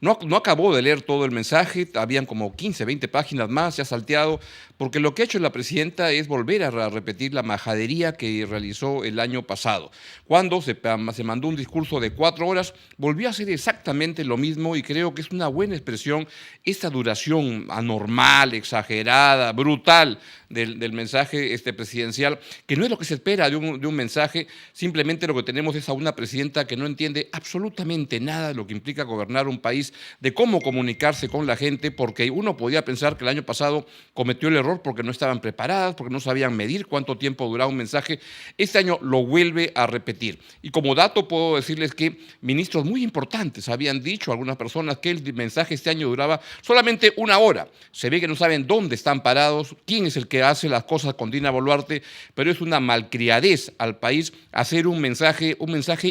No acabó de leer todo el mensaje, habían como 15, 20 páginas más, se ha salteado, porque lo que ha hecho la presidenta es volver a repetir la majadería que realizó el año pasado. Cuando se mandó un discurso de 4 horas, volvió a hacer exactamente lo mismo y creo que es una buena expresión esta duración anormal, exagerada, brutal del mensaje presidencial, que no es lo que se espera de un mensaje, simplemente lo que tenemos es a una presidenta que no entiende absolutamente nada de lo que implica gobernar un país, de cómo comunicarse con la gente, porque uno podía pensar que el año pasado cometió el error porque no estaban preparadas, porque no sabían medir cuánto tiempo duraba un mensaje. Este año lo vuelve a repetir. Y como dato puedo decirles que ministros muy importantes habían dicho, algunas personas, que el mensaje este año duraba solamente 1 hora. Se ve que no saben dónde están parados, quién es el que hace las cosas con Dina Boluarte, pero es una malcriadez al país hacer un mensaje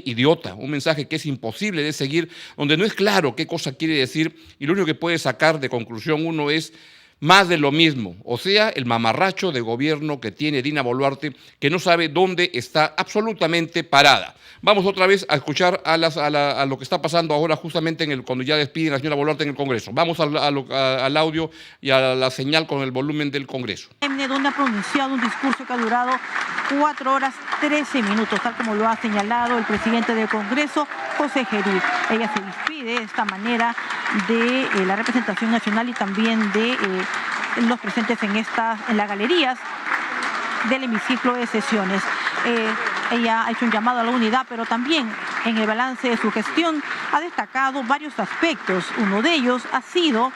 idiota, un mensaje que es imposible de seguir, donde no es claro qué cosa quiere decir y lo único que puede sacar de conclusión uno es más de lo mismo, o sea, el mamarracho de gobierno que tiene Dina Boluarte, que no sabe dónde está absolutamente parada. Vamos otra vez a escuchar a lo que está pasando ahora justamente cuando ya despiden a la señora Boluarte en el Congreso. Vamos al audio y a la señal con el volumen del Congreso. Donde ha pronunciado un discurso que ha durado 4 horas 13 minutos, tal como lo ha señalado el presidente del Congreso, José Gerí. Ella se despide de esta manera de la representación nacional y también de los presentes en las galerías del hemiciclo de sesiones. Ella ha hecho un llamado a la unidad, pero también en el balance de su gestión ha destacado varios aspectos. Uno de ellos ha sido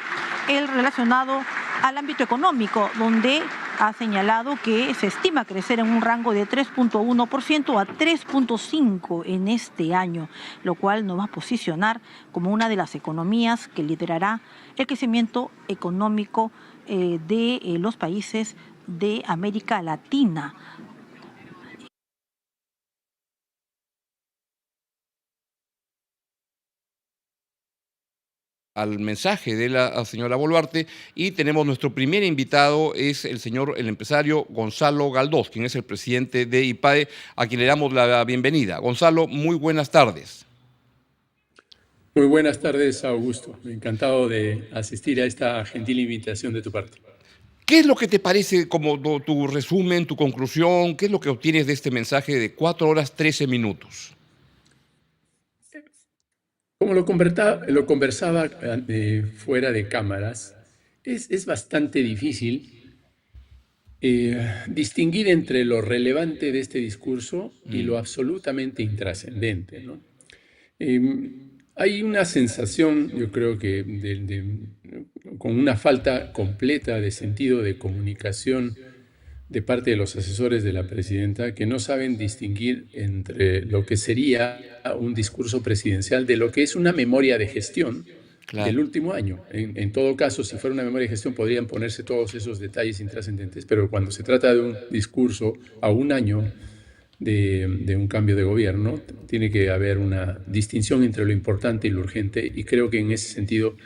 el relacionado al ámbito económico, donde ha señalado que se estima crecer en un rango de 3.1% a 3.5% en este año, lo cual nos va a posicionar como una de las economías que liderará el crecimiento económico de los países de América Latina. Al mensaje de la señora Boluarte y tenemos nuestro primer invitado, es el empresario Gonzalo Galdós, quien es el presidente de IPADE, a quien le damos la bienvenida. Gonzalo, muy buenas tardes. Muy buenas tardes, Augusto. Encantado de asistir a esta gentil invitación de tu parte. ¿Qué es lo que te parece como tu resumen, tu conclusión? ¿Qué es lo que obtienes de este mensaje de 4 horas 13 minutos? Como lo conversaba fuera de cámaras, es bastante difícil distinguir entre lo relevante de este discurso y lo absolutamente intrascendente, ¿no? Hay una sensación, yo creo que con una falta completa de sentido de comunicación de parte de los asesores de la presidenta, que no saben distinguir entre lo que sería un discurso presidencial de lo que es una memoria de gestión del último año. En todo caso, si fuera una memoria de gestión, podrían ponerse todos esos detalles intrascendentes, pero cuando se trata de un discurso a un año de un cambio de gobierno, tiene que haber una distinción entre lo importante y lo urgente, y creo que en ese sentido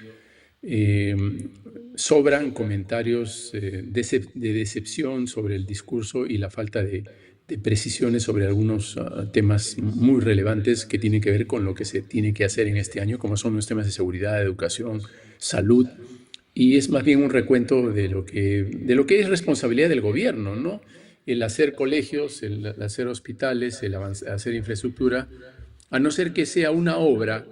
sobran comentarios de decepción sobre el discurso y la falta de precisiones sobre algunos temas muy relevantes que tienen que ver con lo que se tiene que hacer en este año, como son los temas de seguridad, educación, salud, y es más bien un recuento de lo que es responsabilidad del gobierno, ¿no? El hacer colegios, el hacer hospitales, el hacer infraestructura, a no ser que sea una obra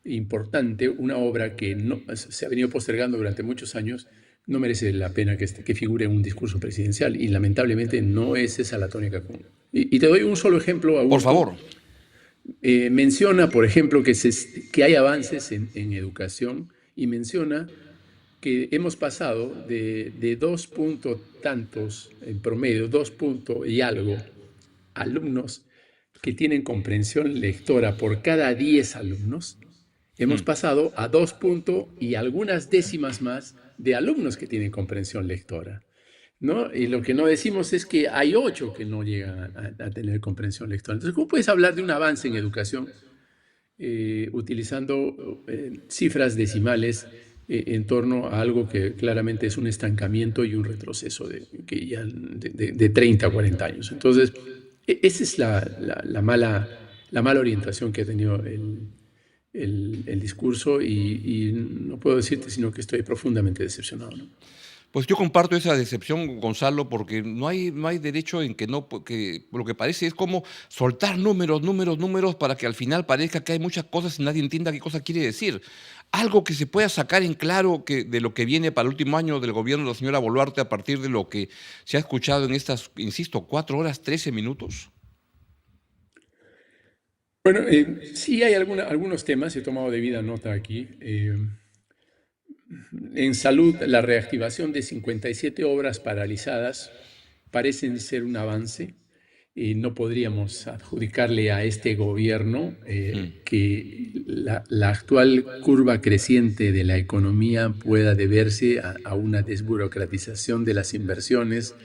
importante, una obra que no, se ha venido postergando durante muchos años, no merece la pena que figure en un discurso presidencial, y lamentablemente no es esa la tónica común. Y te doy un solo ejemplo, Augusto. Por favor. Menciona, por ejemplo, que hay avances en educación, y menciona que hemos pasado de 2 puntos tantos en promedio, 2 puntos y algo alumnos que tienen comprensión lectora por cada 10 alumnos, hemos pasado a 2 puntos y algunas décimas más de alumnos que tienen comprensión lectora, ¿no? Y lo que no decimos es que hay 8 que no llegan a tener comprensión lectora. Entonces, ¿cómo puedes hablar de un avance en educación utilizando cifras decimales en torno a algo que claramente es un estancamiento y un retroceso de 30 a 40 años? Entonces, esa es la mala orientación que ha tenido el discurso y no puedo decirte sino que estoy profundamente decepcionado, ¿no? Pues yo comparto esa decepción, Gonzalo, porque no hay derecho en que no, que lo que parece es como soltar números, números, números para que al final parezca que hay muchas cosas y nadie entienda qué cosa quiere decir. Algo que se pueda sacar en claro de lo que viene para el último año del gobierno de la señora Boluarte a partir de lo que se ha escuchado en estas, insisto, 4 horas, 13 minutos. Bueno, sí hay algunos temas, he tomado debida nota aquí. En salud, la reactivación de 57 obras paralizadas parecen ser un avance. No podríamos adjudicarle a este gobierno Mm. que la actual curva creciente de la economía pueda deberse a una desburocratización de las inversiones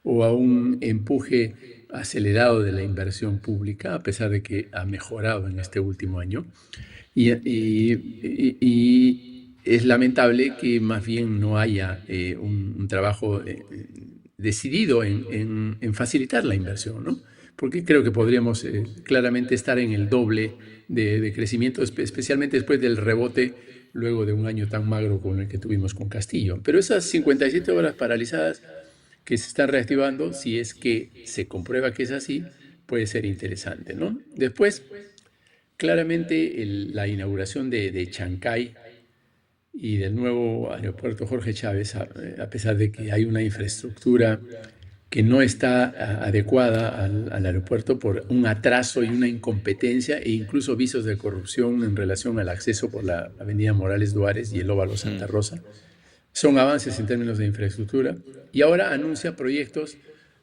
o a un empuje acelerado de la inversión pública, a pesar de que ha mejorado en este último año. Y es lamentable que más bien no haya un trabajo decidido en facilitar la inversión, ¿no? Porque creo que podríamos claramente estar en el doble de crecimiento, especialmente después del rebote, luego de un año tan magro como el que tuvimos con Castillo. Pero esas 57 horas paralizadas que se están reactivando, si es que se comprueba que es así, puede ser interesante, ¿no? Después, claramente la inauguración de Chancay y del nuevo aeropuerto Jorge Chávez, a pesar de que hay una infraestructura que no está adecuada al aeropuerto por un atraso y una incompetencia e incluso visos de corrupción en relación al acceso por la avenida Morales Duárez y el óvalo Santa Mm. Rosa. Son avances en términos de infraestructura y ahora anuncia proyectos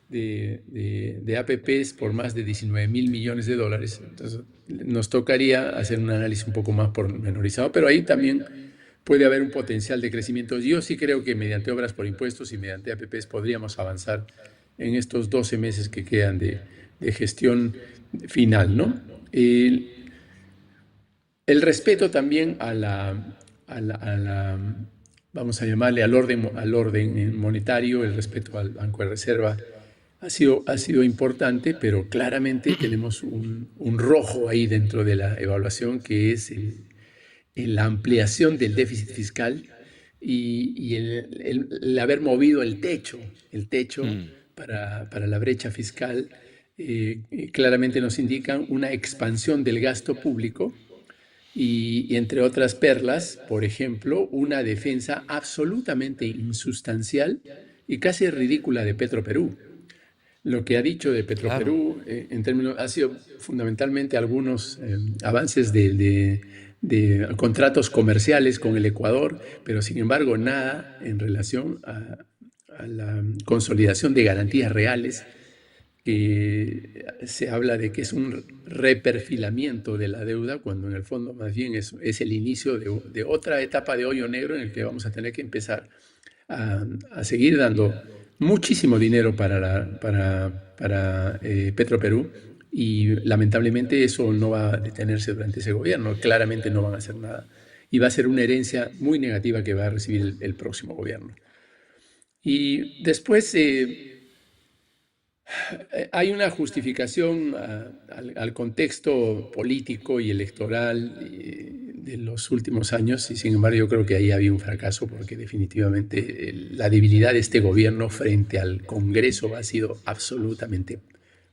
de APPs por más de 19.000 millones de dólares. Entonces, nos tocaría hacer un análisis un poco más pormenorizado, pero ahí también puede haber un potencial de crecimiento. Yo sí creo que mediante obras por impuestos y mediante APPs podríamos avanzar en estos 12 meses que quedan de gestión final, ¿no? El respeto también vamos a llamarle al orden monetario, el respeto al Banco de Reserva ha sido importante, pero claramente tenemos un rojo ahí dentro de la evaluación que es la ampliación del déficit fiscal y el haber movido el techo Mm. para la brecha fiscal, claramente nos indican una expansión del gasto público y entre otras perlas, por ejemplo, una defensa absolutamente insustancial y casi ridícula de Petroperú. Lo que ha dicho de Claro. Petroperú en términos ha sido fundamentalmente algunos avances de contratos comerciales con el Ecuador, pero sin embargo nada en relación a la consolidación de garantías reales, que se habla de que es un reperfilamiento de la deuda, cuando en el fondo más bien es el inicio de otra etapa de hoyo negro en el que vamos a tener que empezar a seguir dando muchísimo dinero para Petroperú y lamentablemente eso no va a detenerse durante ese gobierno, claramente no van a hacer nada y va a ser una herencia muy negativa que va a recibir el próximo gobierno. Y después hay una justificación al contexto político y electoral de los últimos años y sin embargo yo creo que ahí había un fracaso porque definitivamente la debilidad de este gobierno frente al Congreso ha sido absolutamente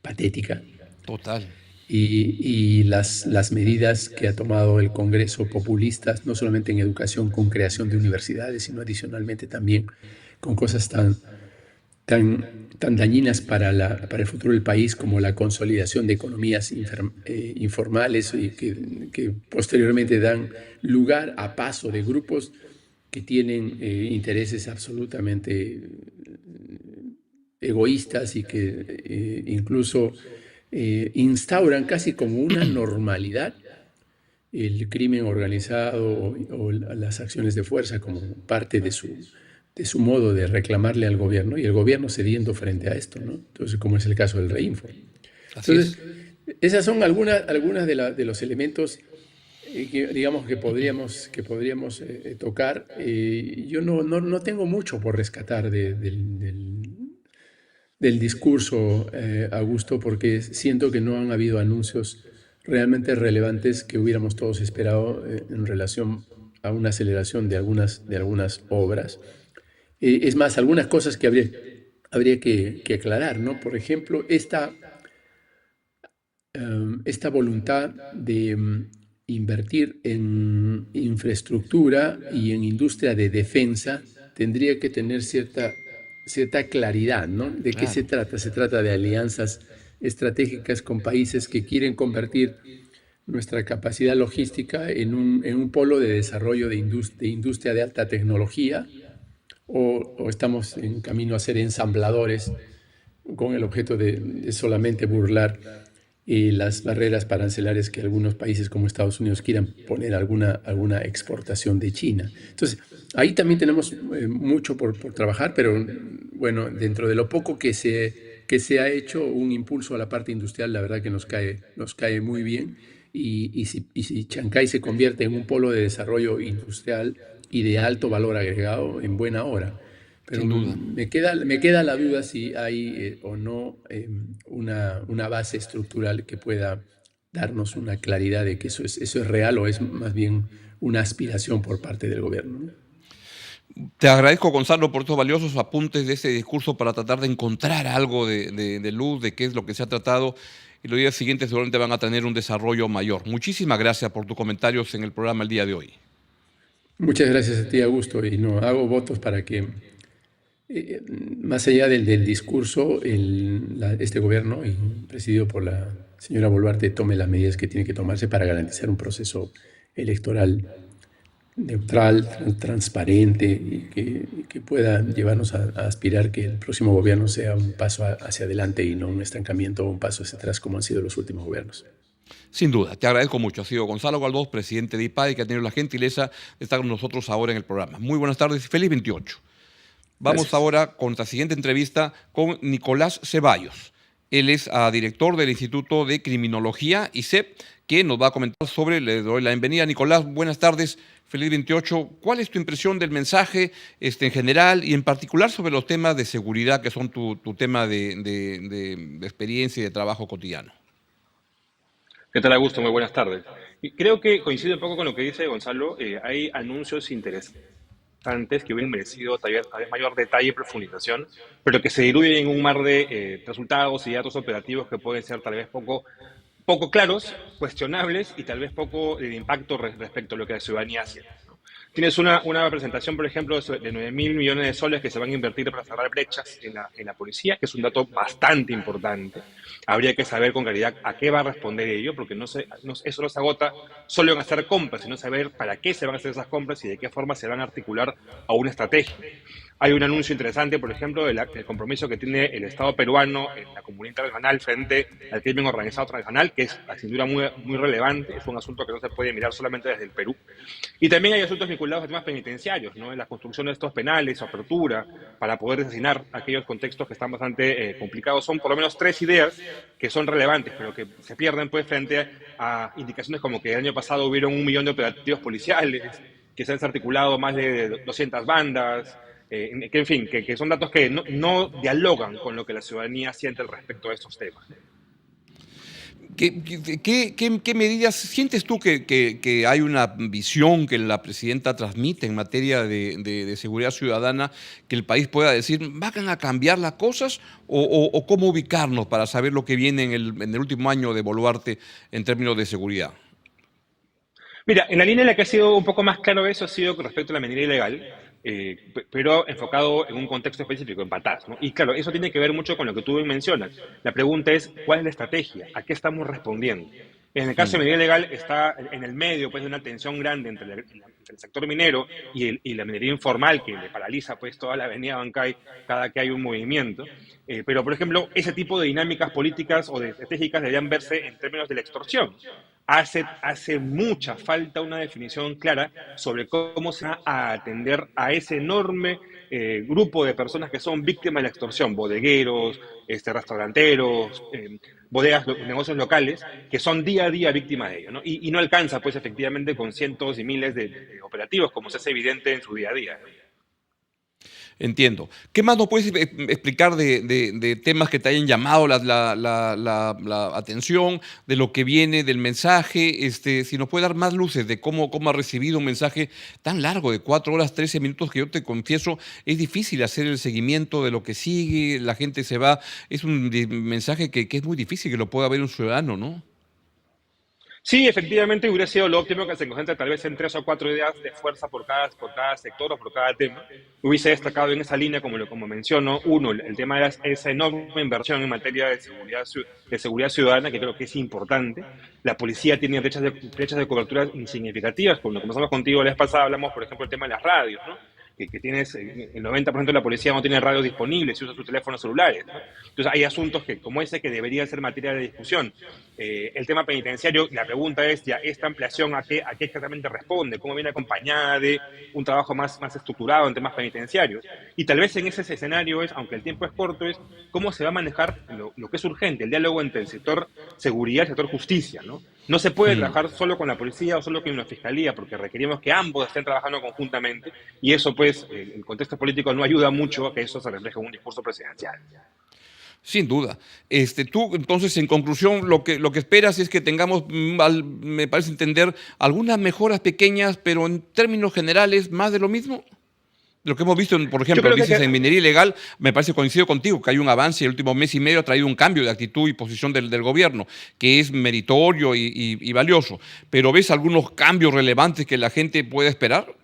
patética Total. y las medidas que ha tomado el Congreso populistas, no solamente en educación con creación de universidades, sino adicionalmente también con cosas tan dañinas para el futuro del país como la consolidación de economías informales y que posteriormente dan lugar a paso de grupos que tienen intereses absolutamente egoístas y que incluso instauran casi como una normalidad el crimen organizado o las acciones de fuerza como parte de su modo de reclamarle al gobierno y el gobierno cediendo frente a esto, ¿no? Entonces, como es el caso del Reinfo. Así Entonces, es. esas son algunas de los elementos que, digamos, que podríamos tocar. Yo no tengo mucho por rescatar del discurso, Augusto, porque siento que no han habido anuncios realmente relevantes que hubiéramos todos esperado en relación a una aceleración de algunas obras. Es más, algunas cosas que habría que aclarar, ¿no? Por ejemplo, esta voluntad de invertir en infraestructura y en industria de defensa tendría que tener cierta claridad, ¿no? ¿De qué se Claro. trata? Se trata de alianzas estratégicas con países que quieren convertir nuestra capacidad logística en un polo de desarrollo de industria de alta tecnología, o estamos en camino a ser ensambladores con el objeto de solamente burlar las barreras arancelarias que algunos países como Estados Unidos quieran poner a alguna exportación de China. Entonces, ahí también tenemos mucho por trabajar, pero bueno, dentro de lo poco que se ha hecho, un impulso a la parte industrial, la verdad que nos cae muy bien. Y si Chancay se convierte en un polo de desarrollo industrial y de alto valor agregado, en buena hora. Pero Sin duda. me queda la duda si hay o no una base estructural que pueda darnos una claridad de que eso es real, o es más bien una aspiración por parte del gobierno, ¿no? Te agradezco, Gonzalo, por estos valiosos apuntes de este discurso para tratar de encontrar algo de luz de qué es lo que se ha tratado. Y los días siguientes seguramente van a tener un desarrollo mayor. Muchísimas gracias por tus comentarios en el programa el día de hoy. Muchas gracias a ti, Augusto, y no hago votos para que, más allá del discurso, este gobierno, y presidido por la señora Boluarte, tome las medidas que tiene que tomarse para garantizar un proceso electoral neutral, transparente, y que pueda llevarnos a aspirar que el próximo gobierno sea un paso hacia adelante y no un estancamiento o un paso hacia atrás como han sido los últimos gobiernos. Sin duda, te agradezco mucho. Ha sido Gonzalo Galdós, presidente de IPADE, que ha tenido la gentileza de estar con nosotros ahora en el programa. Muy buenas tardes y feliz 28. Vamos Gracias. ahora con nuestra siguiente entrevista con Nicolás Ceballos. Él es director del Instituto de Criminología, ICEP, que nos va a comentar sobre, le doy la bienvenida. Nicolás, buenas tardes, feliz 28. ¿Cuál es tu impresión del mensaje en general y en particular sobre los temas de seguridad que son tu tema de experiencia y de trabajo cotidiano? ¿Qué tal, Augusto? Muy buenas tardes. Y creo que coincide un poco con lo que dice Gonzalo. Hay anuncios interesantes que hubieran merecido tal vez mayor detalle y profundización, pero que se diluyen en un mar de resultados y datos operativos que pueden ser tal vez poco claros, cuestionables y tal vez poco de impacto respecto a lo que la ciudadanía hace, ¿no? Tienes una presentación, por ejemplo, de 9.000 millones de soles que se van a invertir para cerrar brechas en la policía, que es un dato bastante importante. Habría que saber con claridad a qué va a responder ello, porque eso no se agota solo en hacer compras, sino saber para qué se van a hacer esas compras y de qué forma se van a articular a una estrategia. Hay un anuncio interesante, por ejemplo, del compromiso que tiene el Estado peruano en la comunidad internacional frente al crimen organizado transnacional, que es sin duda muy, muy relevante. Es un asunto que no se puede mirar solamente desde el Perú. Y también hay asuntos vinculados a temas penitenciarios, ¿no? En la construcción de estos penales, su apertura, para poder asesinar aquellos contextos que están bastante complicados. Son por lo menos tres ideas que son relevantes, pero que se pierden pues frente a indicaciones como que el año pasado hubieron 1 millón de operativos policiales, que se han desarticulado más de 200 bandas, que en fin, que son datos que no dialogan con lo que la ciudadanía siente al respecto de estos temas. ¿Qué medidas sientes tú que hay una visión que la presidenta transmite en materia de seguridad ciudadana que el país pueda decir, ¿van a cambiar las cosas o cómo ubicarnos para saber lo que viene en el último año de Boluarte en términos de seguridad? Mira, en la línea en la que ha sido un poco más claro eso ha sido con respecto a la minería ilegal, pero enfocado en un contexto específico, en Patas, ¿no? Y claro, eso tiene que ver mucho con lo que tú bien mencionas. La pregunta es, ¿cuál es la estrategia? ¿A qué estamos respondiendo? En el caso de minería ilegal está en el medio pues, de una tensión grande entre el sector minero y la minería informal que le paraliza pues, toda la avenida Bancay cada que hay un movimiento. Pero, por ejemplo, ese tipo de dinámicas políticas o de estratégicas deberían verse en términos de la extorsión. Hace mucha falta una definición clara sobre cómo se va a atender a ese enorme grupo de personas que son víctimas de la extorsión, bodegueros, restauranteros, bodegas, negocios locales, que son día a día víctimas de ello, ¿no? Y no alcanza, pues, efectivamente, con cientos y miles de operativos, como se hace evidente en su día a día. Entiendo. ¿Qué más nos puedes explicar de temas que te hayan llamado la atención, de lo que viene del mensaje? Si nos puede dar más luces de cómo ha recibido un mensaje tan largo de 4 horas, 13 minutos, que yo te confieso, es difícil hacer el seguimiento de lo que sigue, la gente se va. Es un mensaje que es muy difícil que lo pueda ver un ciudadano, ¿no? Sí, efectivamente hubiera sido lo óptimo que se concentre tal vez en 3 o 4 ideas de fuerza por cada sector o por cada tema. Hubiese destacado en esa línea, como menciono, uno, el tema de esa enorme inversión en materia de seguridad ciudadana, que creo que es importante. La policía tiene brechas de cobertura insignificativas. Cuando comenzamos contigo la vez pasada hablamos, por ejemplo, del tema de las radios, ¿no? Que tienes, el 90% de la policía no tiene radios disponibles y usa sus teléfonos celulares, ¿no? Entonces hay asuntos como ese que deberían ser materia de discusión. El tema penitenciario, la pregunta es ya, ¿esta ampliación a qué exactamente responde? ¿Cómo viene acompañada de un trabajo más estructurado en temas penitenciarios? Y tal vez en ese escenario aunque el tiempo es corto, cómo se va a manejar lo que es urgente, el diálogo entre el sector seguridad y el sector justicia, ¿no? No se puede Mm. trabajar solo con la policía o solo con la fiscalía, porque requerimos que ambos estén trabajando conjuntamente, y eso, pues, el contexto político no ayuda mucho a que eso se refleje en un discurso presidencial. Sin duda. Tú, entonces, en conclusión, lo que esperas es que tengamos, me parece entender, algunas mejoras pequeñas, pero en términos generales, más de lo mismo. Lo que hemos visto, por Yo ejemplo, creo que, dices que en minería ilegal, me parece coincido contigo, que hay un avance, el último mes y medio ha traído un cambio de actitud y posición del gobierno, que es meritorio y valioso. Pero ¿ves algunos cambios relevantes que la gente puede esperar?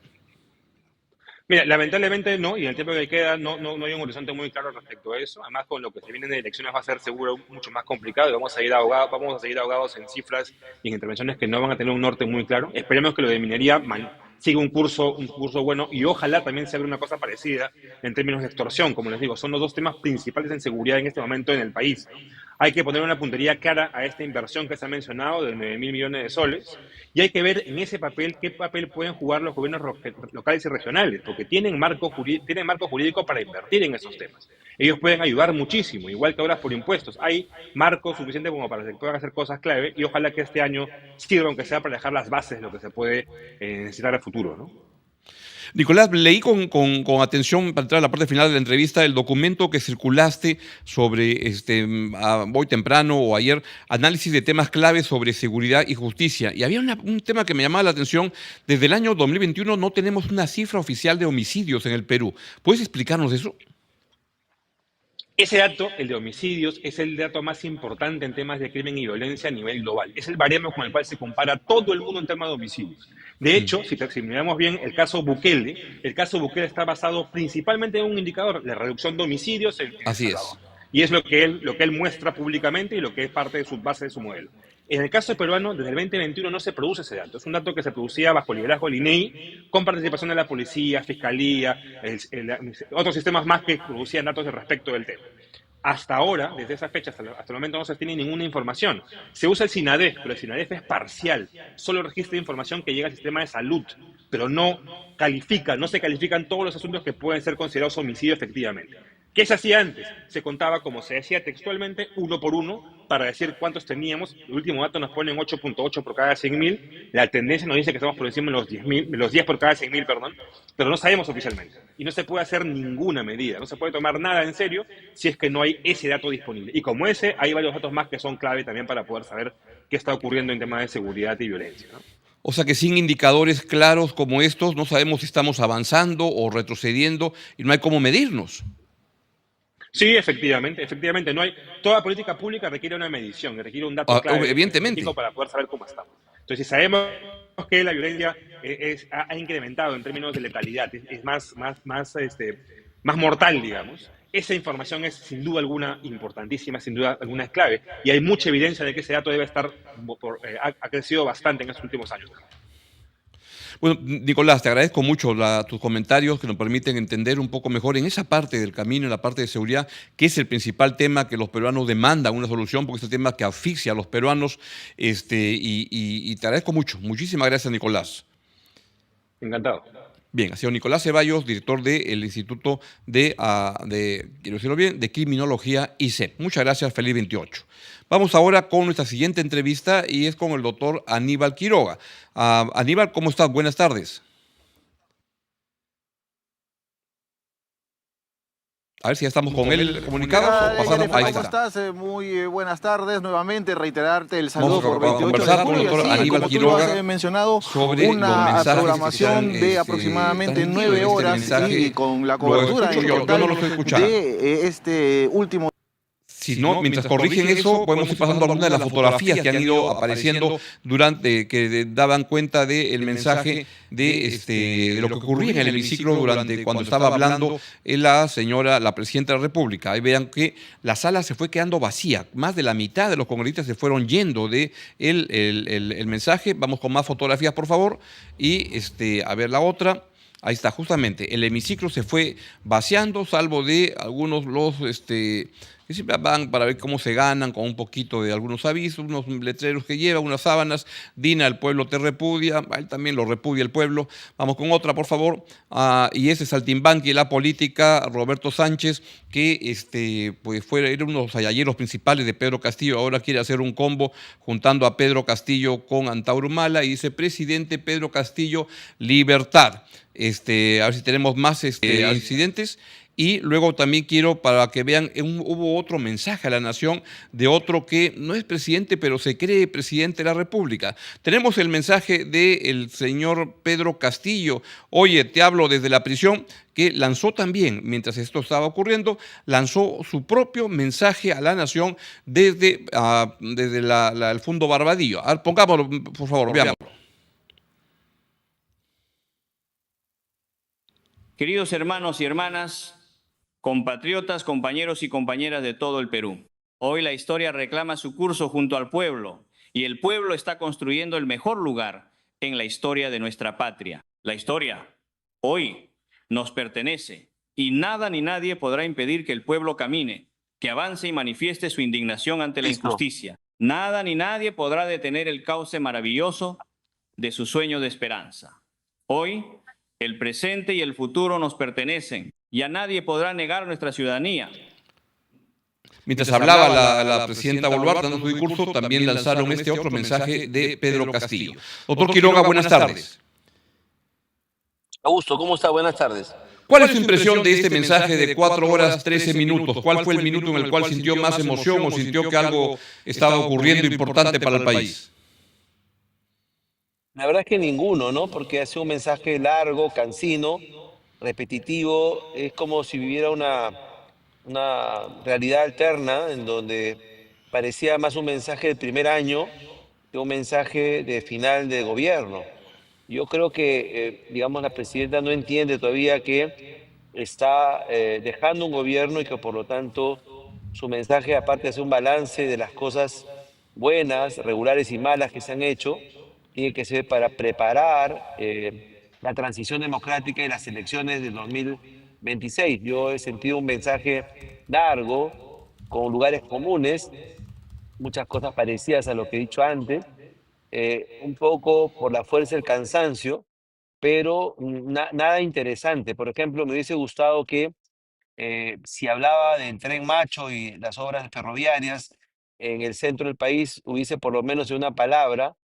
Mira, lamentablemente no, y en el tiempo que queda no hay un horizonte muy claro respecto a eso. Además, con lo que se viene de elecciones va a ser seguro mucho más complicado y vamos a seguir ahogados en cifras y en intervenciones que no van a tener un norte muy claro. Esperemos que lo de minería siga un curso bueno, y ojalá también se abra una cosa parecida en términos de extorsión. Como les digo, son los dos temas principales en seguridad en este momento en el país, ¿no? Hay que poner una puntería clara a esta inversión que se ha mencionado de 9.000 millones de soles, y hay que ver en ese papel qué papel pueden jugar los gobiernos locales y regionales, porque tienen marco jurídico para invertir en esos temas. Ellos pueden ayudar muchísimo, igual que ahora por impuestos. Hay marco suficiente como para que puedan hacer cosas clave, y ojalá que este año sirva, aunque sea para dejar las bases de lo que se puede necesitar a futuro, ¿no? Nicolás, leí con atención, para entrar a la parte final de la entrevista, el documento que circulaste sobre, hoy temprano o ayer, análisis de temas claves sobre seguridad y justicia. Y había un tema que me llamaba la atención. Desde el año 2021 no tenemos una cifra oficial de homicidios en el Perú. ¿Puedes explicarnos eso? Ese dato, el de homicidios, es el dato más importante en temas de crimen y violencia a nivel global. Es el baremo con el cual se compara todo el mundo en temas de homicidios. De hecho, si miramos bien el caso Bukele está basado principalmente en un indicador, la reducción de homicidios en El Así Salvador. es. Y es lo que él muestra públicamente y lo que es parte de su base de su modelo. En el caso peruano, desde el 2021 no se produce ese dato. Es un dato que se producía bajo el liderazgo del INEI, con participación de la policía, fiscalía, otros sistemas más que producían datos respecto del tema. Hasta ahora, desde esa fecha hasta el momento, no se tiene ninguna información. Se usa el SINADEF, pero el SINADEF es parcial. Solo registra información que llega al sistema de salud, pero no se califican todos los asuntos que pueden ser considerados homicidio efectivamente. ¿Qué se hacía antes? Se contaba, como se decía textualmente, uno por uno, para decir cuántos teníamos. El último dato nos pone en 8.8 por cada 100.000. La tendencia nos dice que estamos por encima de los 10.000, de los 10 por cada 100.000, perdón, pero no sabemos oficialmente. Y no se puede hacer ninguna medida, no se puede tomar nada en serio si es que no hay ese dato disponible. Y como ese, hay varios datos más que son clave también para poder saber qué está ocurriendo en temas de seguridad y violencia, ¿no? O sea que sin indicadores claros como estos no sabemos si estamos avanzando o retrocediendo y no hay cómo medirnos. Sí, efectivamente, no hay, toda política pública requiere una medición, requiere un dato clave Evidentemente. específico para poder saber cómo estamos. Entonces, si sabemos que la violencia ha incrementado en términos de letalidad, es más mortal, digamos, esa información es sin duda alguna importantísima, sin duda alguna es clave, y hay mucha evidencia de que ese dato debe estar, ha crecido bastante en estos últimos años. Bueno, Nicolás, te agradezco mucho tus comentarios que nos permiten entender un poco mejor en esa parte del camino, en la parte de seguridad, que es el principal tema que los peruanos demandan una solución, porque es el tema que asfixia a los peruanos, y te agradezco mucho. Muchísimas gracias, Nicolás. Encantado. Bien, ha sido Nicolás Ceballos, director del Instituto quiero decirlo bien, de Criminología ICEP. Muchas gracias, feliz 28. Vamos ahora con nuestra siguiente entrevista y es con el doctor Aníbal Quiroga. Aníbal, ¿cómo estás? Buenas tardes. A ver si ya estamos con él comunicados o Hola, pasamos. Jennifer, Ahí ¿cómo está. estás? Muy buenas tardes. Nuevamente reiterarte el Vamos saludo por a 28 de conversar con el julio. doctor Sí, Aníbal como tú lo has Quiroga mencionado, sobre los una mensajes que se programación han, de aproximadamente transmitido 9 en este horas mensaje. y con la Lo cobertura escucho en yo no total lo estoy escuchando. de este último. Si no, mientras corrigen eso, podemos ir pasando algunas de las fotografías que han ido apareciendo durante, que daban cuenta del mensaje de lo que ocurría en el hemiciclo durante cuando estaba hablando la presidenta de la República. Ahí vean que la sala se fue quedando vacía. Más de la mitad de los congresistas se fueron yendo de el mensaje. Vamos con más fotografías, por favor. Y a ver la otra. Ahí está, justamente, el hemiciclo se fue vaciando, salvo de algunos que siempre van para ver cómo se ganan, con un poquito de algunos avisos, unos letreros que lleva, unas sábanas. Dina, el pueblo te repudia, a él también lo repudia el pueblo. Vamos con otra, por favor. Y ese saltimbanqui, la política, Roberto Sánchez, que pues era uno de los ayalleros principales de Pedro Castillo, ahora quiere hacer un combo juntando a Pedro Castillo con Antauro Humala y dice: presidente Pedro Castillo, libertad. A ver si tenemos más incidentes. Y luego también quiero, para que vean, hubo otro mensaje a la nación de otro que no es presidente, pero se cree presidente de la República. Tenemos el mensaje del señor Pedro Castillo. Oye, te hablo desde la prisión, que lanzó también, mientras esto estaba ocurriendo, lanzó su propio mensaje a la nación desde el Fondo Barbadillo. A ver, pongámoslo, por favor, veamos. Queridos hermanos y hermanas, compatriotas, compañeros y compañeras de todo el Perú, hoy la historia reclama su curso junto al pueblo y el pueblo está construyendo el mejor lugar en la historia de nuestra patria. La historia hoy nos pertenece y nada ni nadie podrá impedir que el pueblo camine, que avance y manifieste su indignación ante la injusticia. Nada ni nadie podrá detener el cauce maravilloso de su sueño de esperanza. Hoy, el presente y el futuro nos pertenecen y a nadie podrá negar nuestra ciudadanía. Mientras hablaba la presidenta Boluarte dando su discurso, también lanzaron este otro mensaje de Pedro Castillo. Doctor Quiroga, buenas tardes. Augusto, ¿cómo está? Buenas tardes. ¿Cuál es su impresión de este mensaje de 4 horas 13 minutos? ¿Cuál fue el minuto en el cual sintió más emoción o sintió que algo estaba ocurriendo importante para el país? La verdad es que ninguno, ¿no? Porque ha sido un mensaje largo, cansino, repetitivo. Es como si viviera una realidad alterna en donde parecía más un mensaje del primer año que un mensaje de final de gobierno. Yo creo que, digamos, la presidenta no entiende todavía que está dejando un gobierno y que por lo tanto su mensaje, aparte de hacer un balance de las cosas buenas, regulares y malas que se han hecho, tiene que ser para preparar la transición democrática y las elecciones del 2026. Yo he sentido un mensaje largo, con lugares comunes, muchas cosas parecidas a lo que he dicho antes, un poco por la fuerza del cansancio, pero nada interesante. Por ejemplo, me hubiese gustado que si hablaba del Tren Macho y las obras ferroviarias en el centro del país, hubiese por lo menos una palabra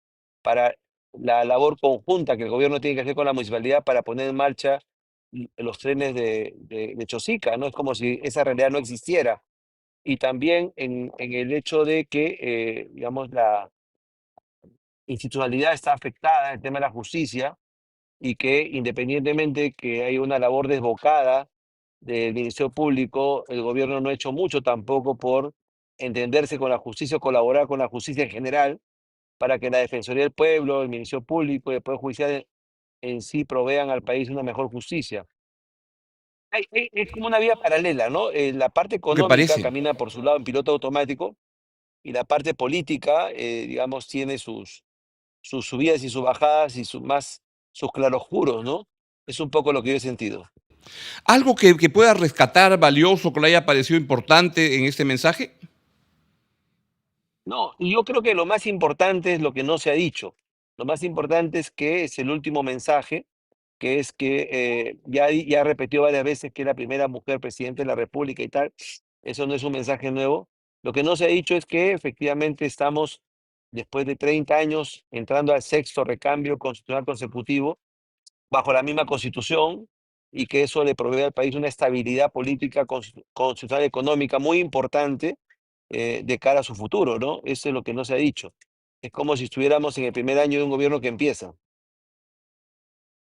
para la labor conjunta que el gobierno tiene que hacer con la municipalidad para poner en marcha los trenes de Chosica, ¿no? Es como si esa realidad no existiera. Y también en el hecho de que, digamos, la institucionalidad está afectada, el tema de la justicia, y que independientemente que hay una labor desbocada del Ministerio Público, el gobierno no ha hecho mucho tampoco por entenderse con la justicia o colaborar con la justicia en general para que la Defensoría del Pueblo, el Ministerio Público y el Poder Judicial en sí provean al país una mejor justicia. Es como una vía paralela, ¿no? La parte ¿Qué económica parece? camina por su lado en piloto automático y la parte política, digamos, tiene sus subidas y sus bajadas y sus claroscuros, ¿no? Es un poco lo que yo he sentido. ¿Algo que pueda rescatar valioso, que le haya parecido importante en este mensaje? No, y yo creo que lo más importante es lo que no se ha dicho. Lo más importante es que es el último mensaje, que es que ya repetió varias veces que es la primera mujer presidente de la República y tal. Eso no es un mensaje nuevo. Lo que no se ha dicho es que efectivamente estamos, después de 30 años, entrando al sexto recambio constitucional consecutivo, bajo la misma constitución, y que eso le provee al país una estabilidad política, constitucional, económica muy importante de cara a su futuro, ¿no? Eso es lo que no se ha dicho. Es como si estuviéramos en el primer año de un gobierno que empieza.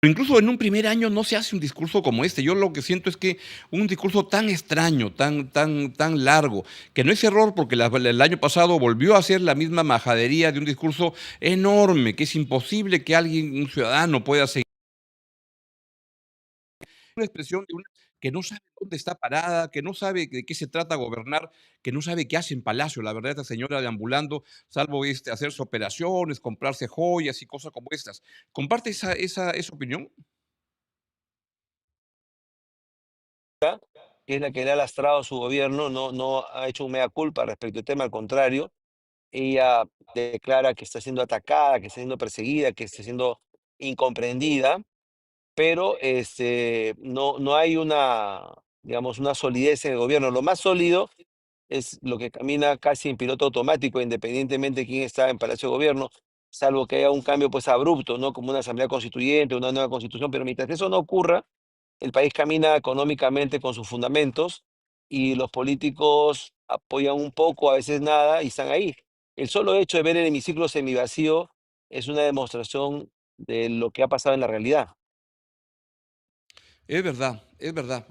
Pero incluso en un primer año no se hace un discurso como este. Yo lo que siento es que un discurso tan extraño, tan largo, que no es error porque el año pasado volvió a ser la misma majadería de un discurso enorme, que es imposible que alguien, un ciudadano, pueda seguir. Una expresión de una que no sabe dónde está parada, que no sabe de qué se trata gobernar, que no sabe qué hace en Palacio, la verdad, esta señora deambulando, salvo hacerse operaciones, comprarse joyas y cosas como estas. ¿Comparte esa opinión? Que es la que le ha lastrado a su gobierno, no ha hecho un mea culpa respecto al tema, al contrario, ella declara que está siendo atacada, que está siendo perseguida, que está siendo incomprendida, pero no hay una, digamos, una solidez en el gobierno. Lo más sólido es lo que camina casi en piloto automático, independientemente de quién está en Palacio de Gobierno, salvo que haya un cambio pues abrupto, ¿no? Como una asamblea constituyente, una nueva constitución, pero mientras eso no ocurra, el país camina económicamente con sus fundamentos y los políticos apoyan un poco, a veces nada, y están ahí. El solo hecho de ver el hemiciclo semivacío es una demostración de lo que ha pasado en la realidad. Es verdad, es verdad.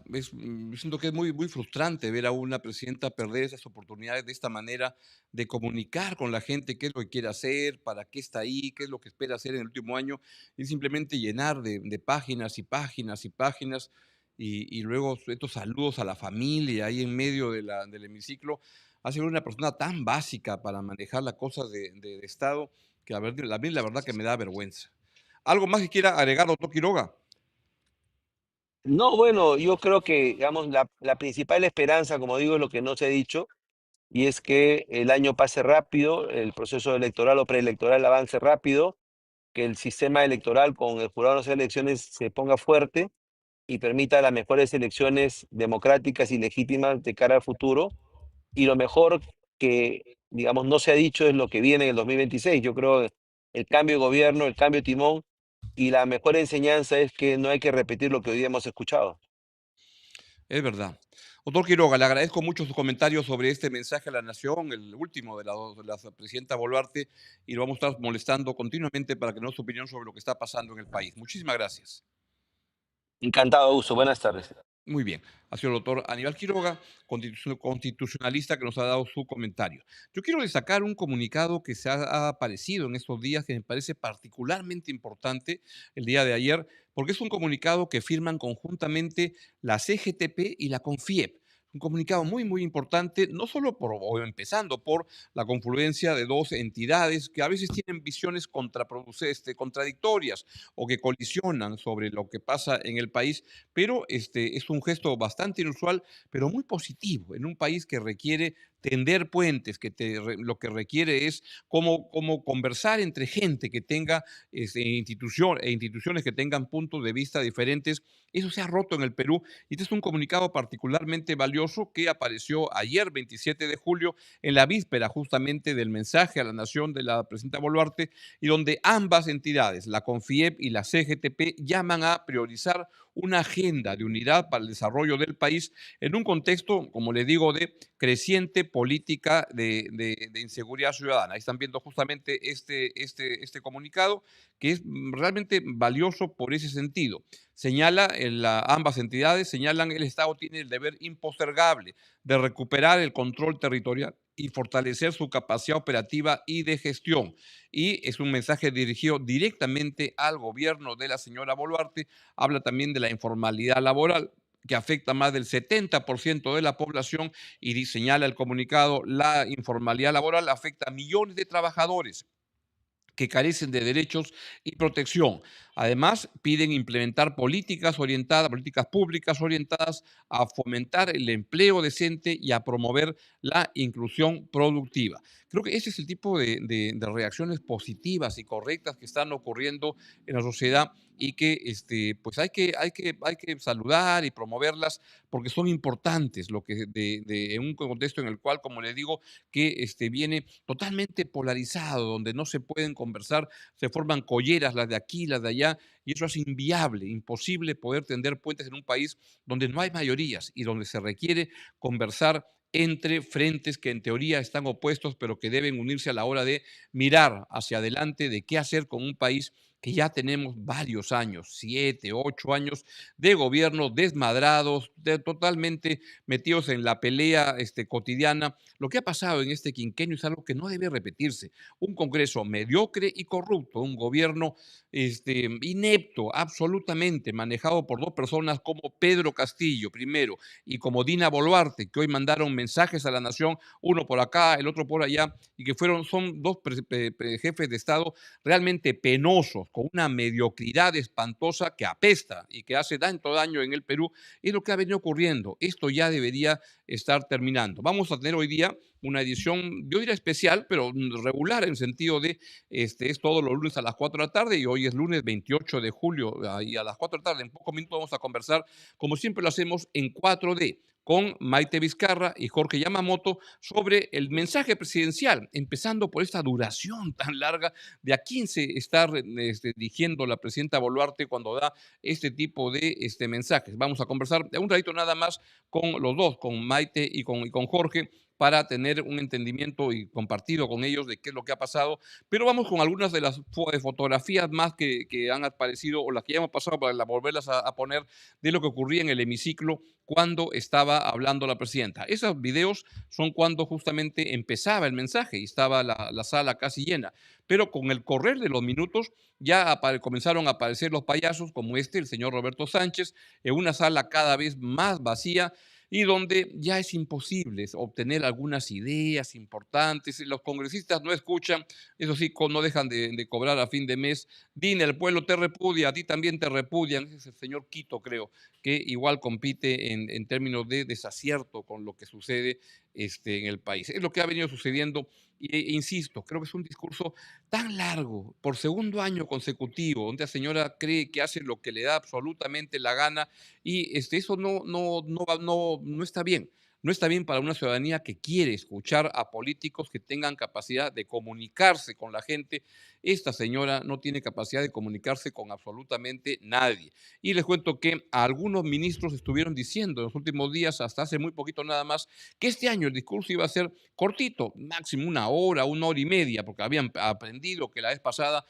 Siento que es muy frustrante ver a una presidenta perder esas oportunidades de esta manera de comunicar con la gente qué es lo que quiere hacer, para qué está ahí, qué es lo que espera hacer en el último año, y simplemente llenar de páginas y páginas y páginas, y luego estos saludos a la familia ahí en medio del hemiciclo. Hace una persona tan básica para manejar las cosas de Estado que a mí la verdad que me da vergüenza. ¿Algo más que quiera agregar, doctor Quiroga? No, bueno, yo creo que, digamos, la principal esperanza, como digo, es lo que no se ha dicho, y es que el año pase rápido, el proceso electoral o preelectoral avance rápido, que el sistema electoral con el Jurado Nacional de Elecciones se ponga fuerte y permita las mejores elecciones democráticas y legítimas de cara al futuro. Y lo mejor que, digamos, no se ha dicho es lo que viene en el 2026. Yo creo el cambio de gobierno, el cambio de timón, y la mejor enseñanza es que no hay que repetir lo que hoy día hemos escuchado. Es verdad. Doctor Quiroga, le agradezco mucho sus comentarios sobre este mensaje a la nación, el último de la presidenta Boluarte, y lo vamos a estar molestando continuamente para que nos dé su opinión sobre lo que está pasando en el país. Muchísimas gracias. Encantado, Uso. Buenas tardes. Muy bien. Ha sido el doctor Aníbal Quiroga, constitucionalista, que nos ha dado su comentario. Yo quiero destacar un comunicado que ha aparecido en estos días que me parece particularmente importante el día de ayer, porque es un comunicado que firman conjuntamente la CGTP y la CONFIEP. Un comunicado muy importante, no solo o empezando por la confluencia de dos entidades que a veces tienen visiones contradictorias o que colisionan sobre lo que pasa en el país, pero es un gesto bastante inusual, pero muy positivo en un país que requiere tender puentes, lo que requiere es cómo conversar entre gente que tenga instituciones que tengan puntos de vista diferentes. Eso se ha roto en el Perú y este es un comunicado particularmente valioso que apareció ayer, 27 de julio, en la víspera justamente del mensaje a la nación de la presidenta Boluarte, y donde ambas entidades, la CONFIEP y la CGTP, llaman a priorizar una agenda de unidad para el desarrollo del país en un contexto, como le digo, de creciente política de inseguridad ciudadana. Ahí están viendo justamente este comunicado, que es realmente valioso por ese sentido. Ambas entidades señalan el Estado tiene el deber impostergable de recuperar el control territorial y fortalecer su capacidad operativa y de gestión. Y es un mensaje dirigido directamente al gobierno de la señora Boluarte. Habla también de la informalidad laboral, que afecta a más del 70% de la población, y señala el comunicado, la informalidad laboral afecta a millones de trabajadores que carecen de derechos y protección. Además, piden implementar políticas públicas orientadas a fomentar el empleo decente y a promover la inclusión productiva. Creo que ese es el tipo de reacciones positivas y correctas que están ocurriendo en la sociedad y que pues hay que saludar y promoverlas porque son importantes, lo que en un contexto en el cual, como le digo, que viene totalmente polarizado, donde no se pueden conversar, se forman colleras, las de aquí, las de allá, y eso es inviable, imposible poder tender puentes en un país donde no hay mayorías y donde se requiere conversar entre frentes que en teoría están opuestos, pero que deben unirse a la hora de mirar hacia adelante de qué hacer con un país que ya tenemos varios años, 7, 8 años de gobierno desmadrados, totalmente metidos en la pelea cotidiana. Lo que ha pasado en este quinquenio es algo que no debe repetirse. Un Congreso mediocre y corrupto, un gobierno inepto, absolutamente, manejado por dos personas como Pedro Castillo, primero, y como Dina Boluarte, que hoy mandaron mensajes a la nación, uno por acá, el otro por allá, y que son dos jefes de Estado realmente penosos, con una mediocridad espantosa que apesta y que hace tanto daño en el Perú, es lo que ha venido ocurriendo. Esto ya debería estar terminando. Vamos a tener hoy día una edición, yo diría especial, pero regular en sentido de, es todos los lunes a las 4 de la tarde y hoy es lunes 28 de julio y a las 4 de la tarde, en pocos minutos vamos a conversar, como siempre lo hacemos, en 4D con Maite Vizcarra y Jorge Yamamoto sobre el mensaje presidencial, empezando por esta duración tan larga de a quién se está dirigiendo la presidenta Boluarte cuando da este tipo de mensajes. Vamos a conversar un ratito nada más con los dos, con Maite y con Jorge, para tener un entendimiento y compartido con ellos de qué es lo que ha pasado. Pero vamos con algunas de las fotografías más que han aparecido o las que ya hemos pasado para volverlas a poner de lo que ocurría en el hemiciclo cuando estaba hablando la presidenta. Esos videos son cuando justamente empezaba el mensaje y estaba la sala casi llena. Pero con el correr de los minutos ya comenzaron a aparecer los payasos como el señor Roberto Sánchez, en una sala cada vez más vacía y donde ya es imposible obtener algunas ideas importantes. Los congresistas no escuchan, eso sí, no dejan de cobrar a fin de mes. Dina, el pueblo te repudia, a ti también te repudian. Ese es el señor Quito, creo, que igual compite en términos de desacierto con lo que sucede en el país. Es lo que ha venido sucediendo. Insisto, creo que es un discurso tan largo, por segundo año consecutivo, donde la señora cree que hace lo que le da absolutamente la gana y eso no está bien. No está bien para una ciudadanía que quiere escuchar a políticos que tengan capacidad de comunicarse con la gente. Esta señora no tiene capacidad de comunicarse con absolutamente nadie. Y les cuento que a algunos ministros estuvieron diciendo en los últimos días, hasta hace muy poquito nada más, que este año el discurso iba a ser cortito, máximo una hora y media, porque habían aprendido que la vez pasada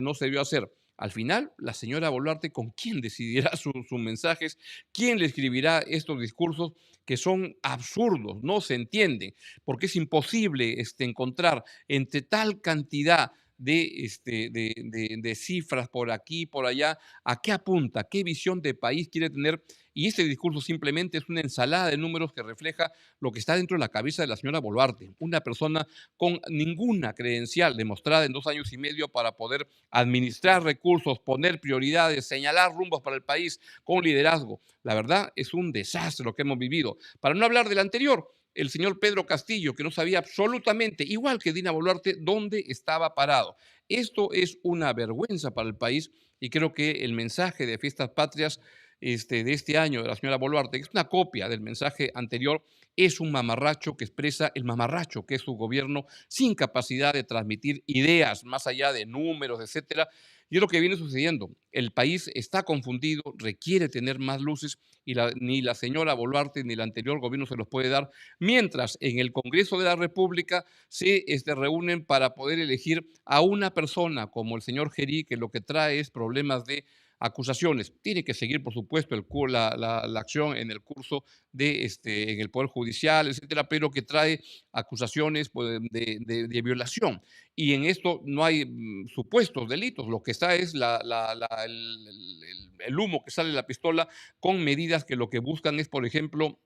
no se debió hacer. Al final, la señora Boluarte, ¿con quién decidirá sus mensajes? ¿Quién le escribirá estos discursos que son absurdos? No se entienden, porque es imposible encontrar entre tal cantidad de cifras por aquí, por allá, a qué apunta, qué visión de país quiere tener. Y este discurso simplemente es una ensalada de números que refleja lo que está dentro de la cabeza de la señora Boluarte, una persona con ninguna credencial demostrada en 2 años y medio para poder administrar recursos, poner prioridades, señalar rumbos para el país con liderazgo. La verdad es un desastre lo que hemos vivido. Para no hablar del anterior, el señor Pedro Castillo, que no sabía absolutamente, igual que Dina Boluarte, dónde estaba parado. Esto es una vergüenza para el país y creo que el mensaje de Fiestas Patrias de este año de la señora Boluarte, que es una copia del mensaje anterior, es un mamarracho que expresa el mamarracho que es su gobierno sin capacidad de transmitir ideas más allá de números, etcétera. Y es lo que viene sucediendo. El país está confundido, requiere tener más luces y ni la señora Boluarte ni el anterior gobierno se los puede dar, mientras en el Congreso de la República se reúnen para poder elegir a una persona como el señor Gerí, que lo que trae es problemas de acusaciones. Tiene que seguir, por supuesto, la acción en el curso en el Poder Judicial, etcétera, pero que trae acusaciones pues, de violación. Y en esto no hay supuestos delitos. Lo que está es el humo que sale de la pistola con medidas que lo que buscan es, por ejemplo,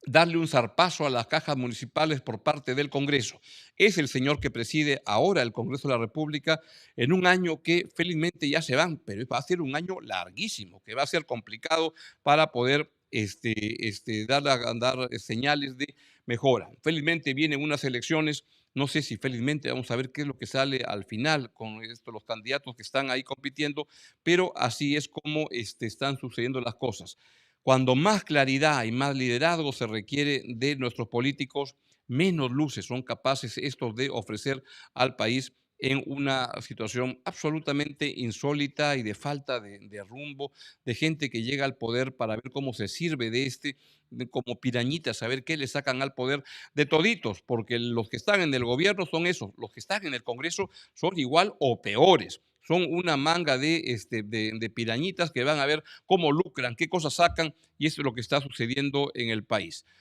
darle un zarpazo a las cajas municipales por parte del Congreso. Es el señor que preside ahora el Congreso de la República en un año que felizmente ya se van, pero va a ser un año larguísimo, que va a ser complicado para poder dar señales de mejora. Felizmente vienen unas elecciones No sé si felizmente vamos a ver qué es lo que sale al final con esto, los candidatos que están ahí compitiendo, pero así es como están sucediendo las cosas. Cuando más claridad y más liderazgo se requiere de nuestros políticos, menos luces son capaces estos de ofrecer al país en una situación absolutamente insólita y de falta de rumbo, de gente que llega al poder para ver cómo se sirve como pirañitas, a ver qué le sacan al poder de toditos, porque los que están en el gobierno son esos, los que están en el Congreso son igual o peores. Son una manga de pirañitas que van a ver cómo lucran, qué cosas sacan, y eso es lo que está sucediendo en el país.